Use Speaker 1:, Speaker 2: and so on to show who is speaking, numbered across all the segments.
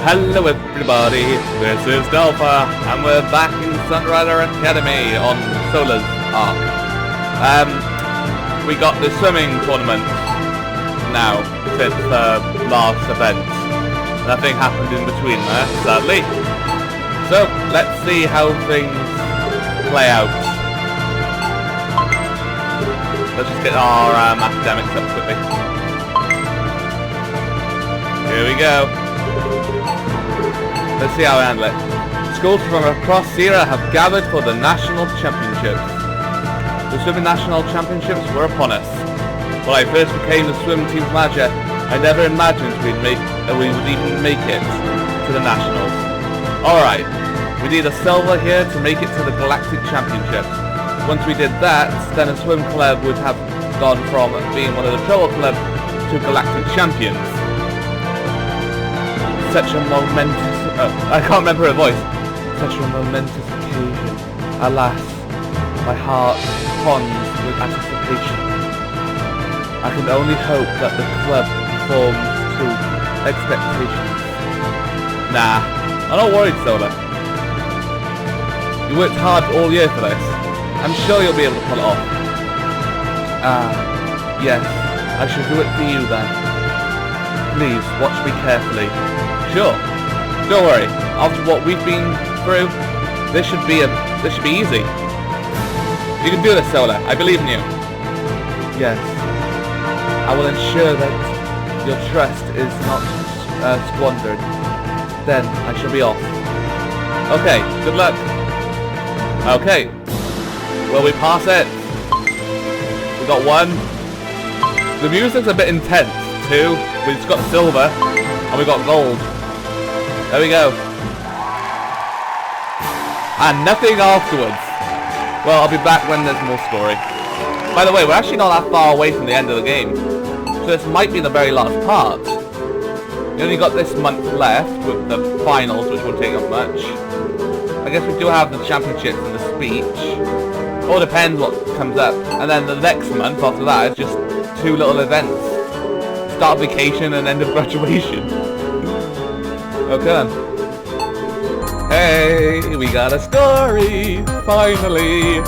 Speaker 1: Hello everybody, this is Delpha, and we're back in Sunrider Academy on Sola's arc. We got the swimming tournament now, since the last event. Nothing happened in between there, sadly. So, let's see how things play out. Let's just get our academics up quickly. Here we go. Let's see how I handle it. Schools from across Sierra have gathered for the National Championships. The Swimming National Championships were upon us. When I first became the swim team's manager, I never imagined we would even make it to the Nationals. Alright, we need a silver here to make it to the Galactic Championships. Once we did that, then a swim club would have gone from being one of the trouble clubs to Galactic Champions. Such a momentous... I can't remember her voice. Such a momentous occasion. Alas, my heart ponds with anticipation. I can only hope that the club performs to expectations. Nah, I'm not worried, Sola. You worked hard all year for this. I'm sure you'll be able to pull it off. Ah, yes, I shall do it for you then. Please, watch me carefully. Sure. Don't worry. After what we've been through, this should be easy. You can do this, Sola. I believe in you. Yes. I will ensure that your trust is not squandered. Then I shall be off. Okay. Good luck. Okay. Will we pass it? We got one. The music's a bit intense too. We just got silver and we got gold. There we go. And nothing afterwards. Well, I'll be back when there's more story. By the way, we're actually not that far away from the end of the game. So this might be the very last part. We only got this month left with the finals, which won't take up much. I guess we do have the championships and the speech. All depends what comes up. And then the next month after that is just two little events. Start of vacation and end of graduation. Okay then. Hey, we got a story, finally!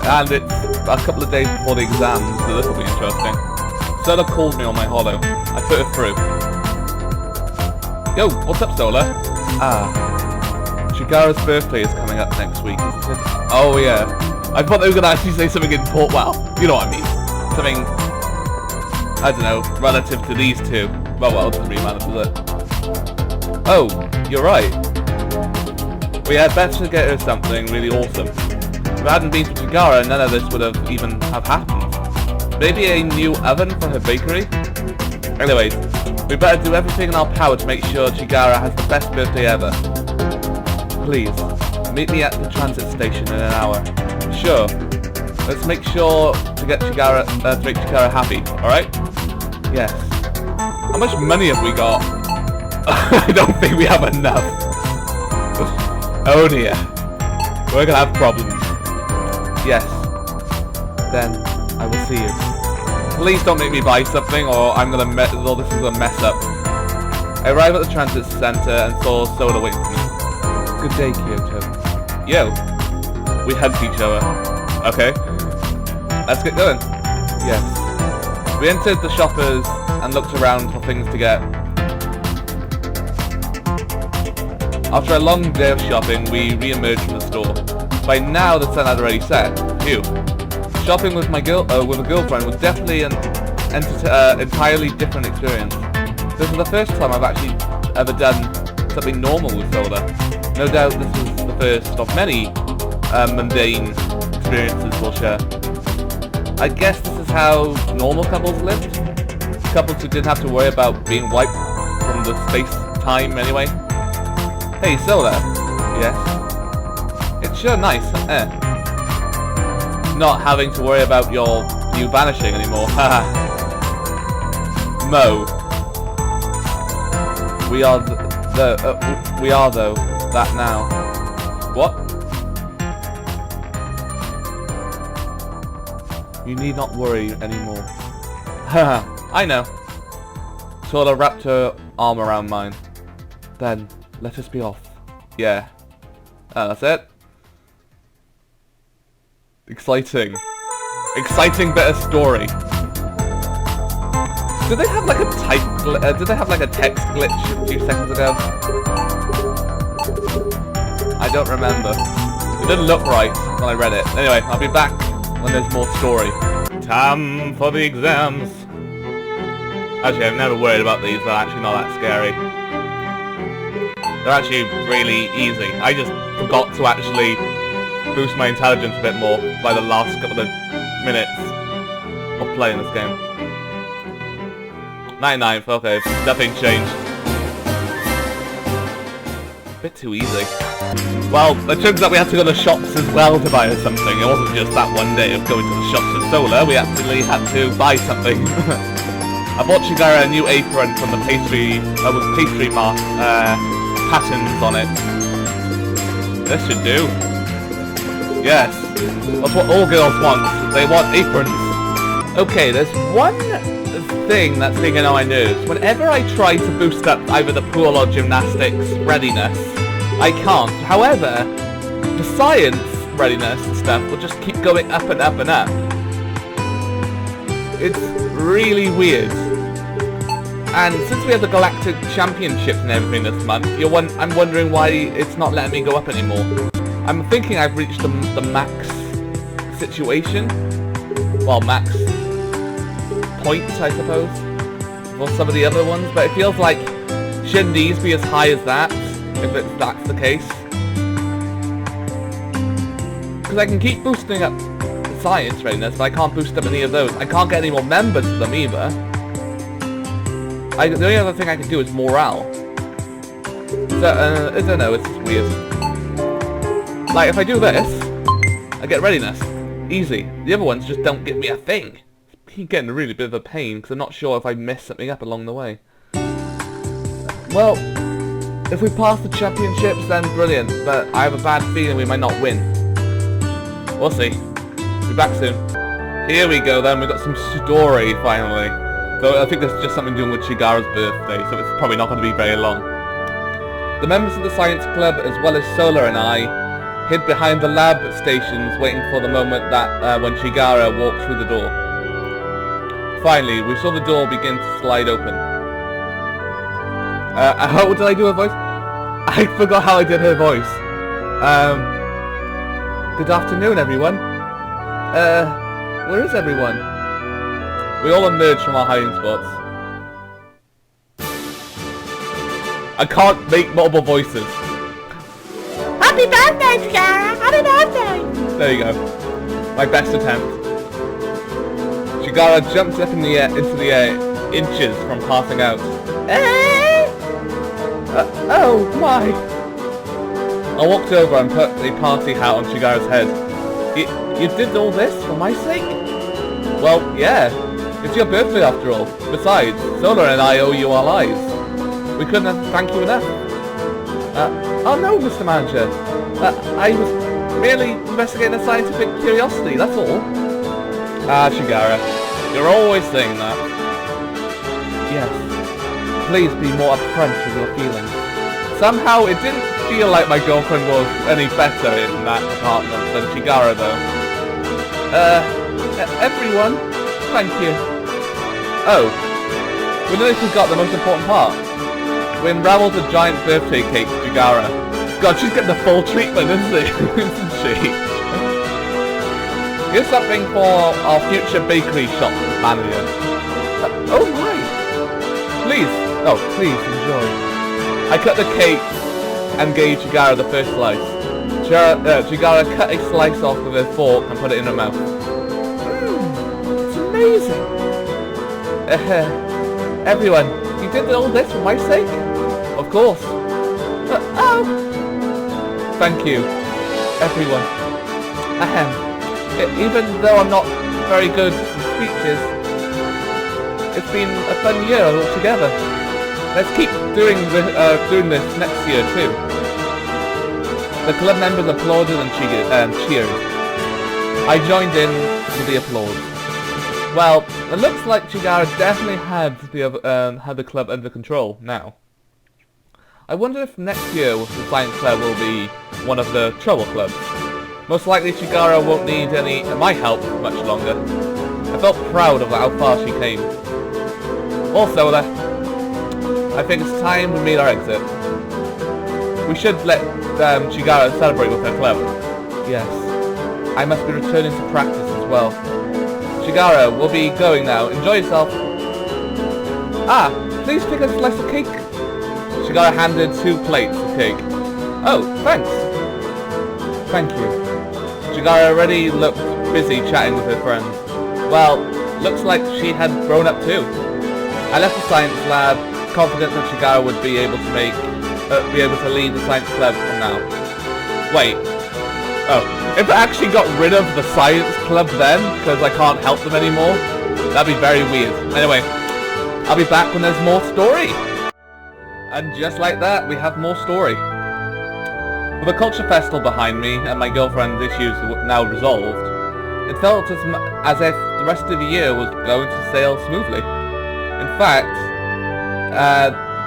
Speaker 1: And it's a couple of days before the exams, so this will be interesting. Sola called me on my holo. I put it through. Yo, what's up, Sola? Ah, Chigara's birthday is coming up next week, isn't it? Oh yeah. I thought they were going to actually say something important. Well, you know what I mean. Something, I don't know, relative to these two. Well, it doesn't really matter, does it? Oh, you're right. We had better get her something really awesome. If it hadn't been for Chigara, none of this would have even have happened. Maybe a new oven for her bakery? Anyways, we better do everything in our power to make sure Chigara has the best birthday ever. Please, meet me at the transit station in an hour. Sure. Let's make sure to get Chigara, to make Chigara happy, alright? Yes. How much money have we got? I don't think we have enough. Oh dear. We're gonna have problems. Yes. Then I will see you. Please don't make me buy something or I'm gonna this is gonna mess up. I arrive at the transit center and saw Sola waiting for me. Good day, Kyoto. Yo. We hugged each other. Okay. Let's get going. Yes. We entered the shoppers and looked around for things to get. After a long day of shopping, we re-emerged from the store. By now, the sun had already set. Phew. Shopping with a girlfriend was definitely an entirely different experience. This was the first time I've actually ever done something normal with Sola. No doubt this is the first of many mundane experiences we'll share. I guess this is how normal couples lived. Couples who didn't have to worry about being wiped from the space-time anyway. Hey, Sola. Yes? It's sure nice, eh? Not having to worry about you vanishing anymore, haha. Mo. We are though, that now. What? You need not worry anymore. Haha, I know. Sola wrapped her arm around mine. Then, let us be off. Yeah. That's it. Exciting. Exciting bit of story. Did they have like a did they have like a text glitch a few seconds ago? I don't remember. It didn't look right when I read it. Anyway, I'll be back when there's more story. Time for the exams. Actually, I've never worried about these. They're actually not that scary. They're actually really easy. I just forgot to actually boost my intelligence a bit more by the last couple of minutes of playing this game. 99th, okay, nothing changed. A bit too easy. Well, it turns out we had to go to the shops as well to buy something. It wasn't just that one day of going to the shops with Sola, we actually had to buy something. I bought Chigara a new apron from the pastry, with pastry patterns on it. This should do. Yes, that's what all girls want. They want aprons. Okay, there's one thing that's taken on my nerves. Whenever I try to boost up either the pool or gymnastics readiness, I can't. However, the science readiness and stuff will just keep going up and up and up. It's really weird. And since we have the Galactic Championships and everything this month, I'm wondering why it's not letting me go up anymore. I'm thinking I've reached the max situation. Well, max points, I suppose, for some of the other ones. But it feels like, shouldn't these be as high as that, if that's the case? Because I can keep boosting up the science readiness, but I can't boost up any of those. I can't get any more members of them either. The only other thing I can do is morale. So, I don't know, it's just weird. Like, if I do this, I get readiness. Easy. The other ones just don't give me a thing. Keep getting a really bit of a pain, because I'm not sure if I messed something up along the way. Well, if we pass the championships, then brilliant, but I have a bad feeling we might not win. We'll see. Be back soon. Here we go then, we've got some story, finally. So I think there's just something doing with Chigara's birthday, so it's probably not going to be very long. The members of the science club, as well as Sola and I, hid behind the lab stations waiting for the moment that when Chigara walked through the door. Finally, we saw the door begin to slide open. How did I do her voice? I forgot how I did her voice. Good afternoon, everyone. Where is everyone? We all emerged from our hiding spots. I can't make multiple voices.
Speaker 2: Happy birthday, Chigara! Happy birthday!
Speaker 1: There you go. My best attempt. Chigara jumped up in the air, into the air, inches from passing out. Oh my! I walked over and put the party hat on Chigara's head. You did all this for my sake? Well, yeah. It's your birthday after all. Besides, Sola and I owe you our lives. We couldn't thank you enough. Oh no, Mr. Manager. I was merely investigating a scientific curiosity, that's all. Ah, Chigara. You're always saying that. Yes. Please be more upfront with your feelings. Somehow, it didn't feel like my girlfriend was any better in that department than Chigara, though. Everyone, thank you. Oh, we nearly forgot the most important part. We unraveled a giant birthday cake for Chigara. God, she's getting the full treatment, isn't she? Here's something for our future bakery shop manager. Oh my! Please, enjoy. I cut the cake and gave Chigara the first slice. Chigara cut a slice off with a fork and put it in her mouth. It's amazing. Everyone, you did all this for my sake? Of course. Oh! Thank you, everyone. Even though I'm not very good with speeches, it's been a fun year altogether. Let's keep doing this next year too. The club members applauded and cheered. I joined in with the applause. Well, it looks like Chigara definitely had the club under control now. I wonder if next year the science club will be one of the trouble clubs. Most likely Chigara won't need any of my help much longer. I felt proud of how far she came. Also, I think it's time we made our exit. We should let Chigara celebrate with her club. Yes. I must be returning to practice as well. Chigara, we'll be going now. Enjoy yourself. Ah, please take a slice of cake. Chigara handed 2 plates of cake. Oh, thanks. Thank you. Chigara already looked busy chatting with her friends. Well, looks like she had grown up too. I left the science lab, confident that Chigara would be able to lead the science club from now. Wait. Oh, if I actually got rid of the science club then, because I can't help them anymore, that'd be very weird. Anyway, I'll be back when there's more story. And just like that, we have more story. With a culture festival behind me and my girlfriend's issues now resolved, it felt as if the rest of the year was going to sail smoothly. In fact,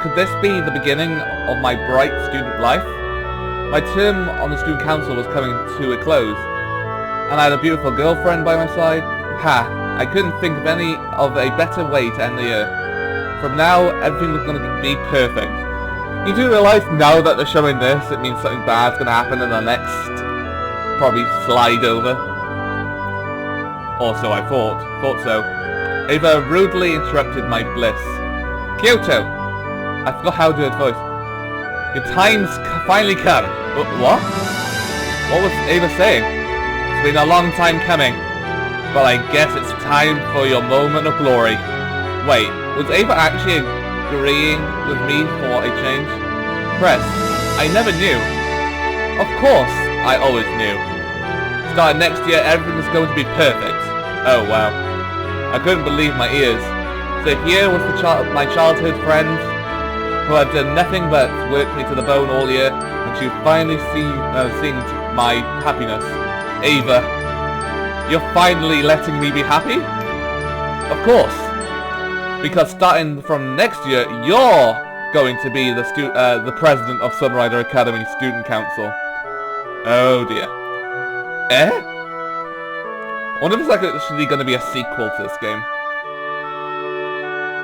Speaker 1: could this be the beginning of my bright student life? My term on the student council was coming to a close, and I had a beautiful girlfriend by my side. I couldn't think of a better way to end the year. From now, everything was going to be perfect. You do realise now that they're showing this, it means something bad's going to happen in the next, probably slide over. Or so I thought so. Ava rudely interrupted my bliss. Kyoto! I forgot how to do it voice. Your time's finally come. What? What was Ava saying? It's been a long time coming. But I guess it's time for your moment of glory. Wait, was Ava actually agreeing with me for a change? Press, I never knew. Of course, I always knew. Starting next year, everything is going to be perfect. Oh wow. I couldn't believe my ears. So here was my childhood friend, who had done nothing but work me to the bone all year, and she finally seen my happiness. Ava, you're finally letting me be happy? Of course. Because starting from next year, you're going to be the president of Sunrider Academy Student Council. Oh dear. I wonder if it's actually going to be a sequel to this game.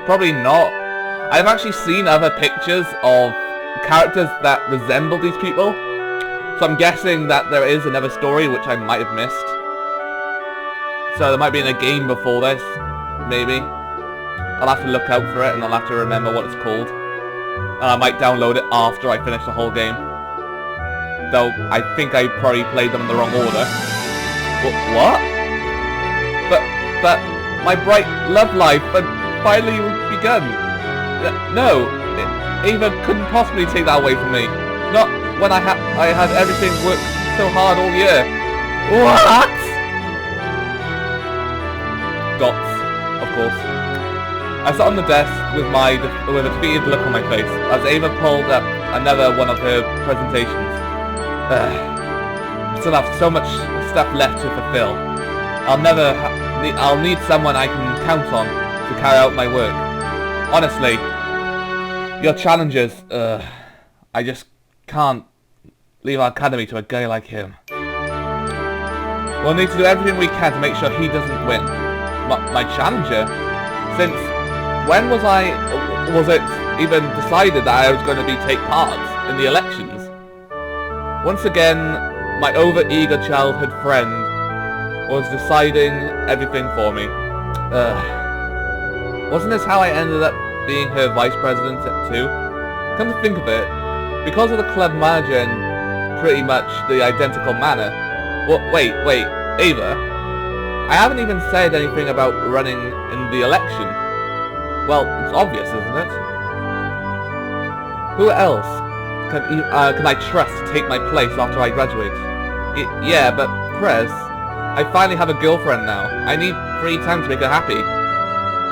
Speaker 1: Probably not. I've actually seen other pictures of characters that resemble these people, so I'm guessing that there is another story which I might have missed. So there might be in a game before this, maybe. I'll have to look out for it and I'll have to remember what it's called. And I might download it after I finish the whole game. Though I think I probably played them in the wrong order. What? But my bright love life had finally begun. No, Ava couldn't possibly take that away from me. Not when I had everything worked so hard all year. What? Dots, of course. I sat on the desk with a defeated look on my face as Ava pulled up another one of her presentations. I still have so much stuff left to fulfill. I'll need someone I can count on to carry out my work. Honestly, your challenges, I just can't leave our academy to a guy like him. We'll need to do everything we can to make sure he doesn't win. My challenger? Since when was it even decided that I was going to take part in the elections? Once again, my over-eager childhood friend was deciding everything for me. Wasn't this how I ended up being her vice president too? Come to think of it, because of the club manager in pretty much the identical manner. Wait, Ava? I haven't even said anything about running in the election. Well, it's obvious, isn't it? Who else can I trust to take my place after I graduate? Yeah, but Prez, I finally have a girlfriend now. I need free time to make her happy.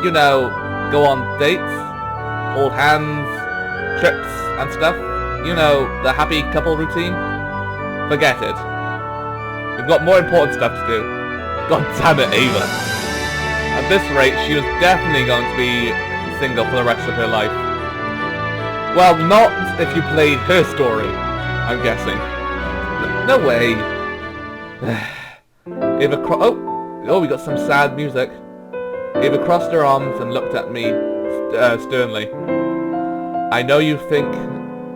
Speaker 1: You know, go on dates, hold hands, trips and stuff. You know, the happy couple routine. Forget it. We've got more important stuff to do. God damn it, Ava. At this rate, she was definitely going to be single for the rest of her life. Well, not if you played her story, I'm guessing. No way. Ava oh, we got some sad music. Ava crossed her arms and looked at me sternly. I know you think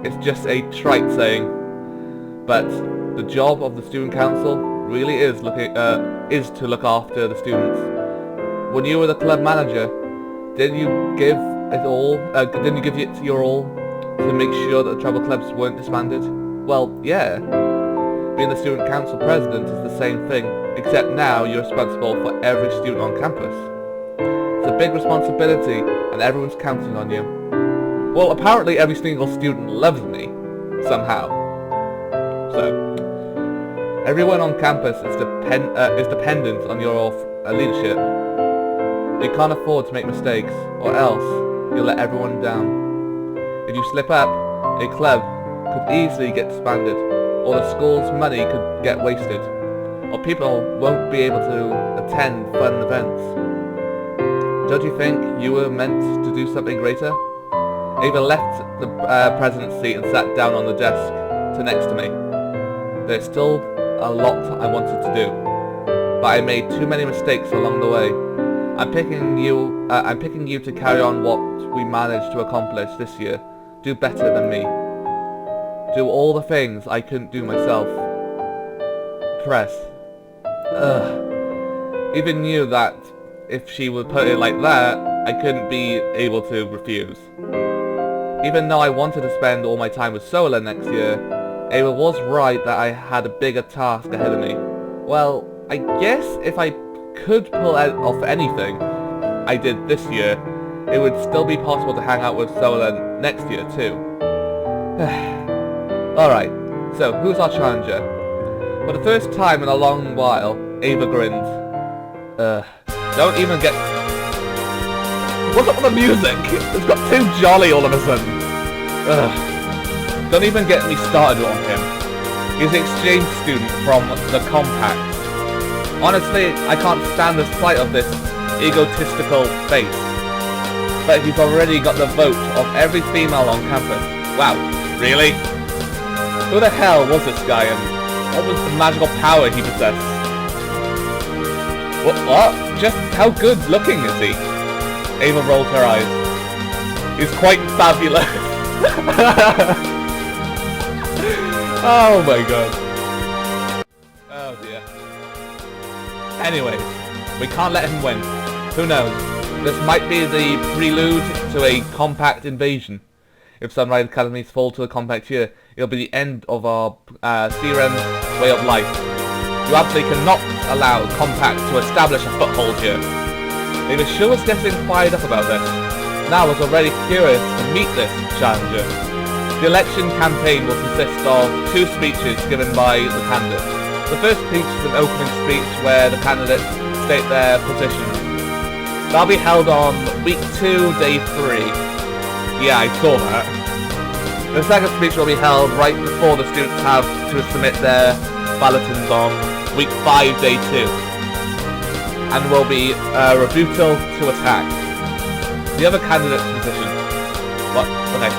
Speaker 1: it's just a trite saying, but the job of the student council really is to look after the students. When you were the club manager, didn't you give it all? Didn't you give it your all to make sure that the travel clubs weren't disbanded? Well, yeah. Being the student council president is the same thing, except now you're responsible for every student on campus. It's a big responsibility, and everyone's counting on you. Well, apparently every single student loves me, somehow. So, everyone on campus is dependent on your leadership. You can't afford to make mistakes, or else you'll let everyone down. If you slip up, a club could easily get disbanded, or the school's money could get wasted, or people won't be able to attend fun events. Don't you think you were meant to do something greater? Ava left the president's seat and sat down on the desk next to me. There's still a lot I wanted to do, but I made too many mistakes along the way. I'm picking you to carry on what we managed to accomplish this year. Do better than me. Do all the things I couldn't do myself. Press. Even knew that if she would put it like that, I couldn't be able to refuse. Even though I wanted to spend all my time with Sola next year, Ava was right that I had a bigger task ahead of me. Well, I guess if I could pull off anything I did this year, it would still be possible to hang out with Sola next year too. Alright, so who's our challenger? For the first time in a long while, Ava grinned. Don't even get... What's up with the music? It's got too jolly all of a sudden. Don't even get me started on him. He's an exchange student from the Compact. Honestly, I can't stand the sight of this egotistical face. But he's already got the vote of every female on campus. Wow, really? Who the hell was this guy and what was the magical power he possessed? What? Just how good looking is he? Ava rolled her eyes. He's quite fabulous. Oh my god. Oh dear. Anyways, we can't let him win. Who knows? This might be the prelude to a Compact invasion. If Sunrider Academies fall to the Compact year, it'll be the end of our CRM way of life. You absolutely cannot allow Compact to establish a foothold here. Ava sure was getting fired up about this. Now I was already curious to meet this challenger. The election campaign will consist of 2 speeches given by the candidates. The first speech is an opening speech where the candidates state their positions. That'll be held on week 2, day 3. Yeah, I saw that. The second speech will be held right before the students have to submit their bulletins on week 5, day 2. And will be rebuttal to attack. The other candidate's position. What? Okay.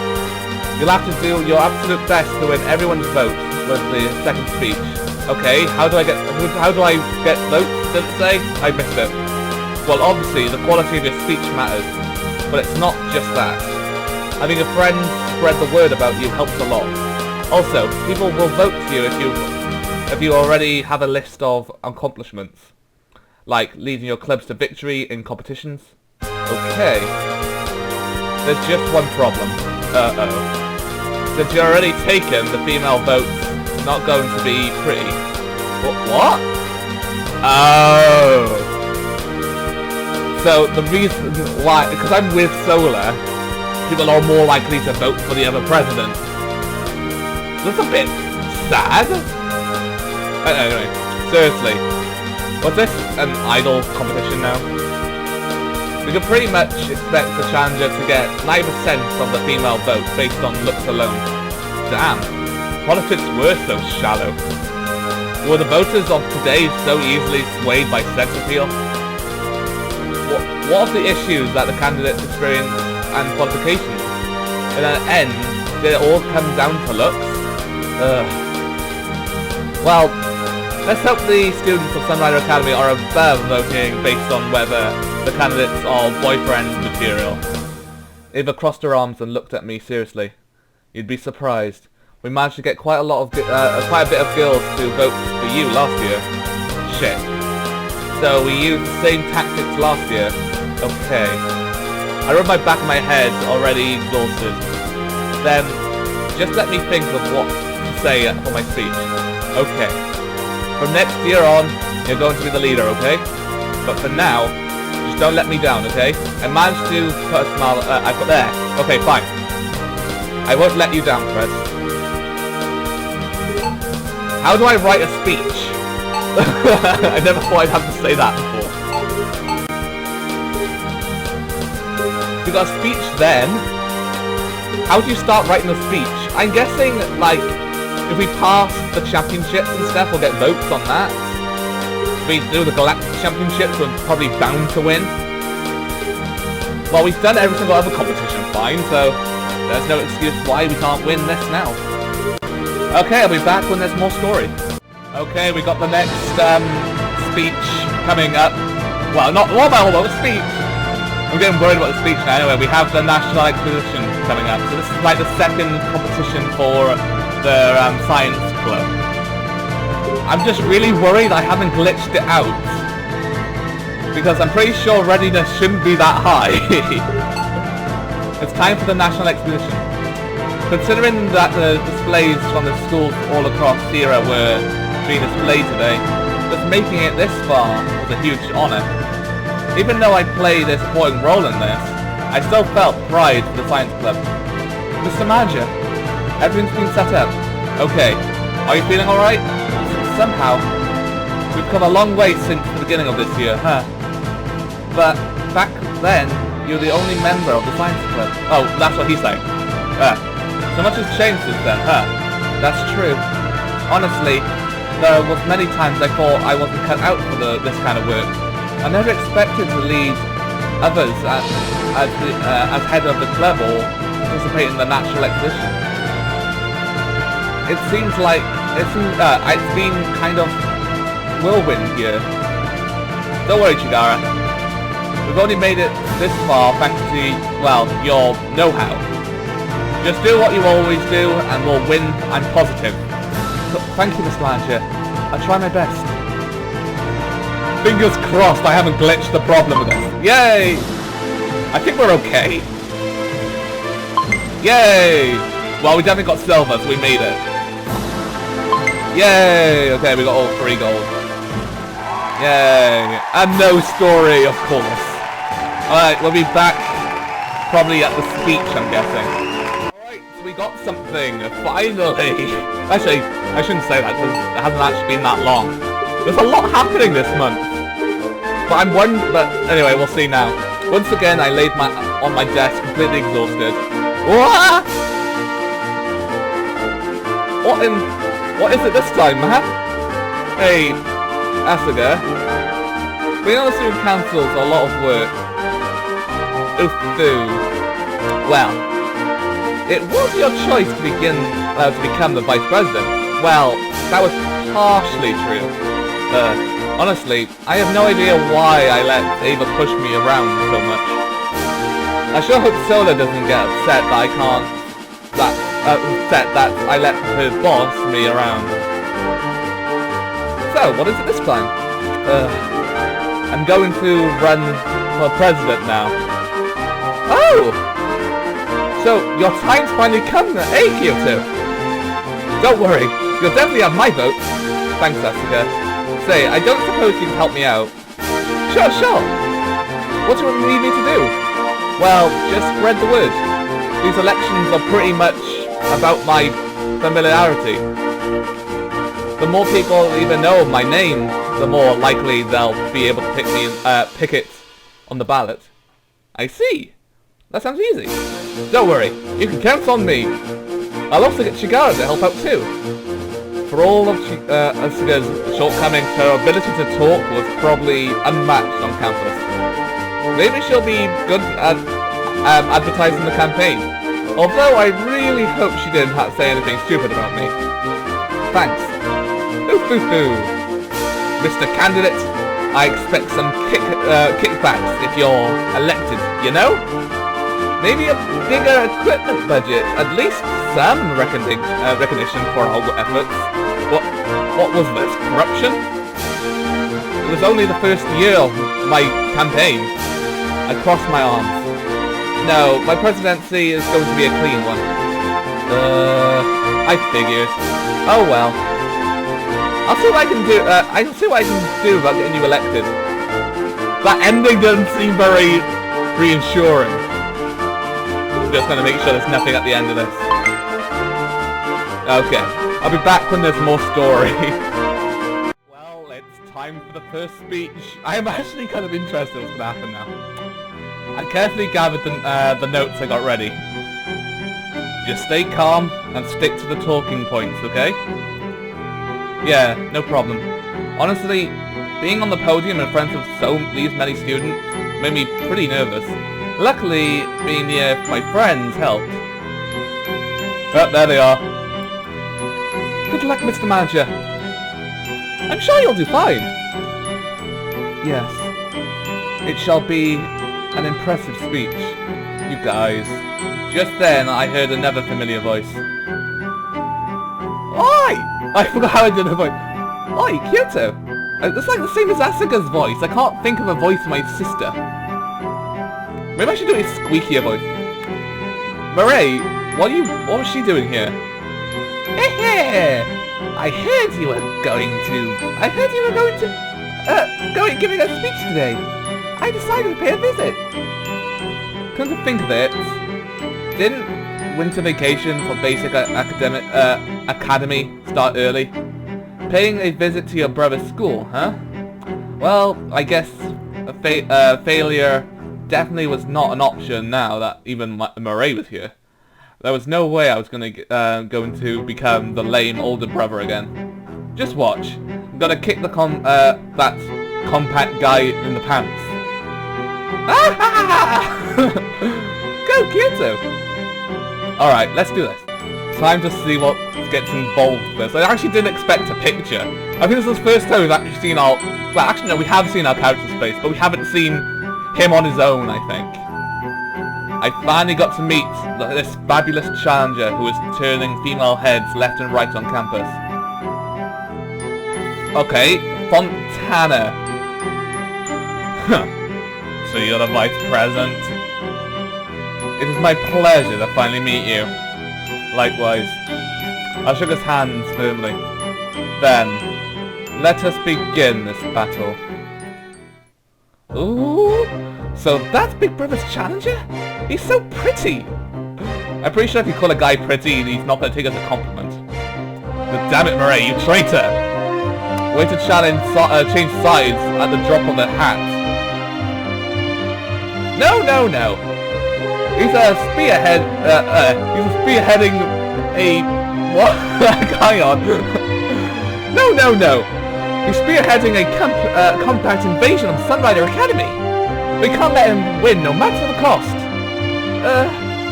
Speaker 1: You'll have to do your absolute best to win everyone's vote with the second speech. Okay, how do I get votes, did it say? I missed it. Well, obviously, the quality of your speech matters. But it's not just that. Having a friend spread the word about you helps a lot. Also, people will vote for you if you already have a list of accomplishments, like leading your clubs to victory in competitions. Okay. There's just one problem. Since you're already taken, the female vote's not going to be pretty. What? Oh. So the reason why, because I'm with Sola, people are more likely to vote for the other president. That's a bit sad. Anyway, seriously, was this an idol competition now? We could pretty much expect the challenger to get 90% of the female vote based on looks alone. Damn, politics were so shallow. Were the voters of today so easily swayed by sex appeal? What are the issues that the candidates experience and qualifications? in an end, did it all come down to looks? Well, let's hope the students of Sunrider Academy are above voting based on whether the candidates are boyfriend material. Ava crossed her arms and looked at me seriously. You'd be surprised. We managed to get quite a bit of girls to vote for you last year. Shit. So we used the same tactics last year. Okay. I rubbed my back of my head, already exhausted. Then, just let me think of what to say for my speech. Okay. From next year on, you're going to be the leader, okay? But for now, just don't let me down, okay? I managed to put a smile, I put there. Okay, fine. I won't let you down, Chris. How do I write a speech? I never thought I'd have to say that before. You got a speech then? How do you start writing a speech? I'm guessing, like, if we pass the championships and stuff, we'll get votes on that. If we do the Galactic Championships, we're probably bound to win. Well, we've done every single other competition fine, so there's no excuse why we can't win this now. Okay, I'll be back when there's more story. Okay, we got the next speech coming up. Well, not what about the speech? I'm getting worried about the speech now. Anyway, we have the National Exposition coming up. So this is like the second competition for the Science Club. I'm just really worried I haven't glitched it out. Because I'm pretty sure readiness shouldn't be that high. It's time for the National Exposition. Considering that the displays from the schools all across Sierra were being displayed today, just making it this far was a huge honour. Even though I played a supporting role in this, I still felt pride for the Science Club. Mr. Manager, everything's been set up. Okay, are you feeling alright? Somehow, we've come a long way since the beginning of this year, huh? But back then, you were the only member of the Science Club. Oh, that's what he's saying. So much has changed since then, huh? That's true. Honestly, there was many times I thought I wasn't cut out for this kind of work. I never expected to lead others as head of the club or participate in the National Exposition. It seems like it's been kind of whirlwind here. Don't worry, Chigara. We've only made it this far thanks to, well, your know-how. Just do what you always do, and we'll win, I'm positive. Thank you, Mr. Manager. I'll try my best. Fingers crossed I haven't glitched the problem with this. Yay! I think we're okay. Yay! Well, we definitely got silver, so we made it. Yay! Okay, we got all 3 gold. Yay! And no story, of course. Alright, we'll be back probably at the speech, I'm guessing. We got something, finally! Actually, I shouldn't say that because it hasn't actually been that long. There's a lot happening this month. But anyway, we'll see now. Once again, I laid on my desk, completely exhausted. What? What is it this time, man? Hey, Asuga. Being on the student council is a lot of work. Oof. Well, it was your choice to become the vice president. Well, that was partially true. Honestly, I have no idea why I let Ava push me around so much. I sure hope Sola doesn't get upset that I let her boss me around. So, what is it this time? I'm going to run for president now. Oh! So, your time's finally come, hey Kyoto! Don't worry, you'll definitely have my vote. Thanks, Asuka. Say, I don't suppose you can help me out. Sure. What do you need me to do? Well, just spread the word. These elections are pretty much about my familiarity. The more people even know my name, the more likely they'll be able to pick it on the ballot. I see. That sounds easy. Don't worry, you can count on me. I'll also get Chigara to help out too. For all of Asuga's shortcomings, her ability to talk was probably unmatched on campus. Maybe she'll be good at advertising the campaign. Although I really hope she didn't have to say anything stupid about me. Thanks. Hoo-hoo-hoo. Mr. Candidate, I expect some kickbacks if you're elected, you know? Maybe a bigger equipment budget, at least some recognition for our efforts. What was this, corruption? It was only the first year of my campaign. I crossed my arms. No, my presidency is going to be a clean one. I figured. Oh well. I'll see what I can do. I'll see what I can do about getting you elected. That ending doesn't seem very reassuring. Just gonna make sure there's nothing at the end of this. Okay, I'll be back when there's more story. Well, it's time for the first speech. I am actually kind of interested in what's gonna happen now. I carefully gathered the notes I got ready. Just stay calm and stick to the talking points, okay? Yeah, no problem. Honestly, being on the podium in front of these many students made me pretty nervous. Luckily, being near my friends helped. Oh, there they are. Good luck, Mr. Manager. I'm sure you'll do fine. Yes. It shall be an impressive speech. You guys. Just then, I heard another familiar voice. Oi! I forgot how I did the voice. Oi, Kyoto. It's like the same as Asuka's voice. I can't think of a voice for my sister. Maybe I should do a squeakier voice. Murray, what was she doing here? I heard you were going to giving a speech today. I decided to pay a visit. Come to think of it, didn't winter vacation for basic academy start early? Paying a visit to your brother's school, huh? Well, I guess a failure definitely was not an option now that even Murray was here. There was no way I was going to become the lame older brother again. Just watch. I'm gonna kick the that compact guy in the pants. Go Kyoto! Alright, let's do this. Time to see what gets involved with this. I actually didn't expect a picture. I think this is the first time we've actually seen our... Well, actually no, we have seen our character's face, but we haven't seen him on his own, I think. I finally got to meet this fabulous challenger who is turning female heads left and right on campus. Okay, Fontana. So you're the vice president? It is my pleasure to finally meet you. Likewise. I shook his hands firmly. Then, let us begin this battle. Ooh, so that's Big Brother's challenger? He's so pretty! I'm pretty sure if you call a guy pretty, he's not going to take it as a compliment. But damn it, Murray, you traitor! Way to change sides at the drop of a hat. No! He's spearheading a... What? Hang on. No! He's spearheading a compact invasion of Sunrider Academy. We can't let him win, no matter the cost.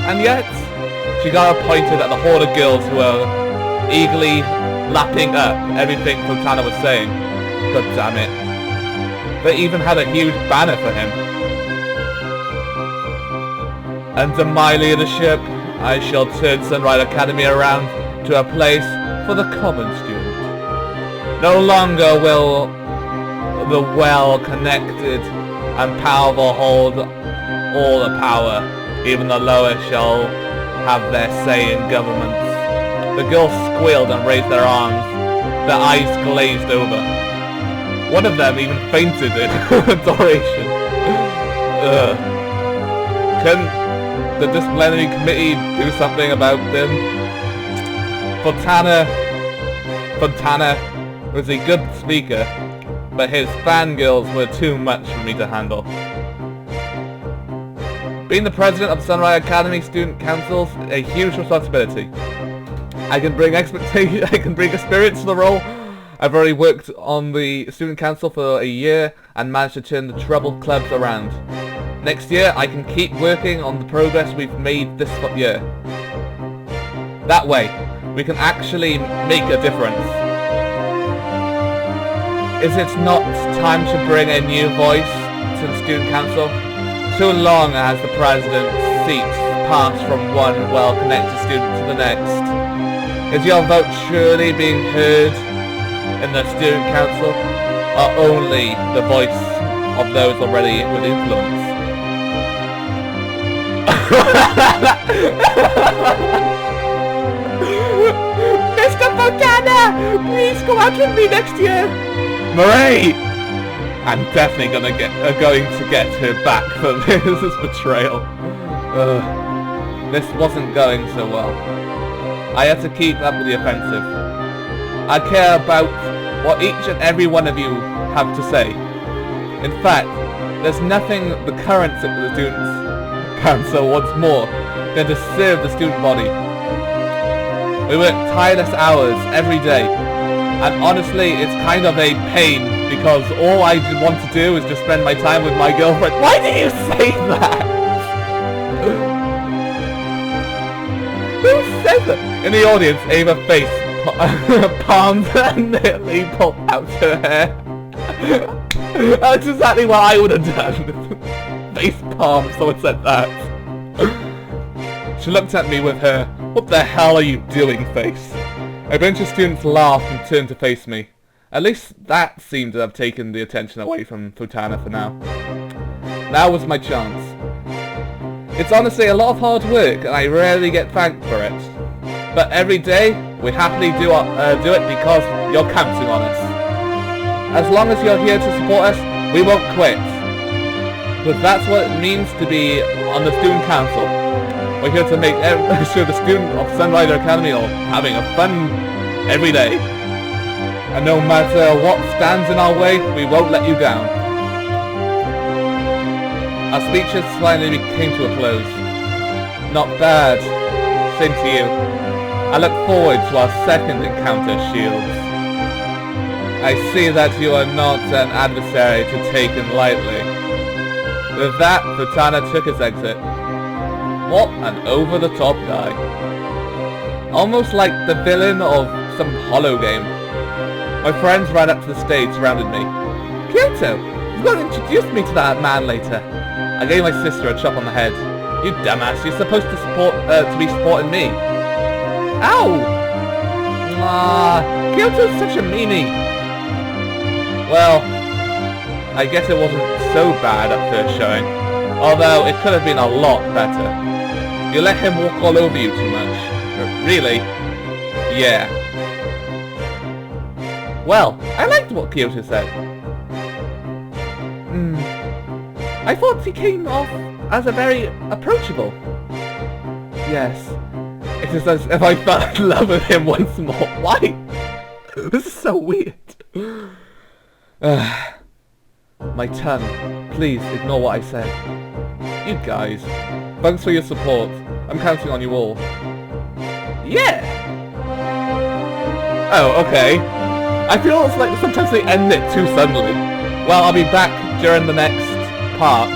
Speaker 1: And yet... Shigara pointed at the horde of girls who were eagerly lapping up everything Fontana was saying. God damn it. They even had a huge banner for him. Under my leadership, I shall turn Sunrider Academy around to a place for the common student. No longer will the well-connected and powerful hold all the power. Even the lower shall have their say in governments. The girls squealed and raised their arms, their eyes glazed over. One of them even fainted in adoration. Couldn't the disciplinary committee do something about them? Fontana was a good speaker, but his fangirls were too much for me to handle. Being the president of Sunrider Academy Student Council is a huge responsibility. I can bring experience to the role. I've already worked on the student council for a year and managed to turn the troubled clubs around. Next year, I can keep working on the progress we've made this year. That way, we can actually make a difference. Is it not time to bring a new voice to the student council? Too long has the president's seat passed from one well-connected student to the next. Is your vote truly being heard in the student council, or only the voice of those already with influence?
Speaker 2: Mr. Fontana, please go out with me next year.
Speaker 1: Marie! I'm definitely going to get her back for this betrayal. This wasn't going so well. I had to keep up with the offensive. I care about what each and every one of you have to say. In fact, there's nothing the current students council wants more than to serve the student body. We work tireless hours every day, and honestly it's kind of a pain because all I want to do is just spend my time with my girlfriend. Why did you say that? Who says that? In the audience, Ava face palms and nearly pulled out her hair. That's exactly what I would have done. Face palm, someone said that. She looked at me with her "What the hell are you doing" face. A bunch of students laughed and turned to face me. At least that seemed to have taken the attention away from Fontana for now. Now was my chance. It's honestly a lot of hard work and I rarely get thanked for it. But every day, we happily do it because you're counting on us. As long as you're here to support us, we won't quit. Because that's what it means to be on the student council. We're here to make sure the student of Sunrider Academy are having a fun every day. And no matter what stands in our way, we won't let you down. Our speeches finally came to a close. Not bad. Same to you. I look forward to our second encounter, Shields. I see that you are not an adversary to take in lightly. With that, Fontana took his exit. What an over-the-top guy. Almost like the villain of some Hollow game. My friends ran up to the stage, surrounded me. Kyoto, you've got to introduce me to that man later. I gave my sister a chop on the head. You dumbass, you're supposed to be supporting me. Ow! Kyoto's such a meanie. Well, I guess it wasn't so bad at first showing, although it could have been a lot better. You let him walk all over you too much. Really? Yeah. Well, I liked what Kyoto said. I thought he came off as a very approachable. Yes. It is as if I fell in love with him once more. Why? This is so weird. My tongue. Please ignore what I said. You guys. Thanks for your support. I'm counting on you all. Yeah! Oh, okay. I feel it's like sometimes they end it too suddenly. Well, I'll be back during the next part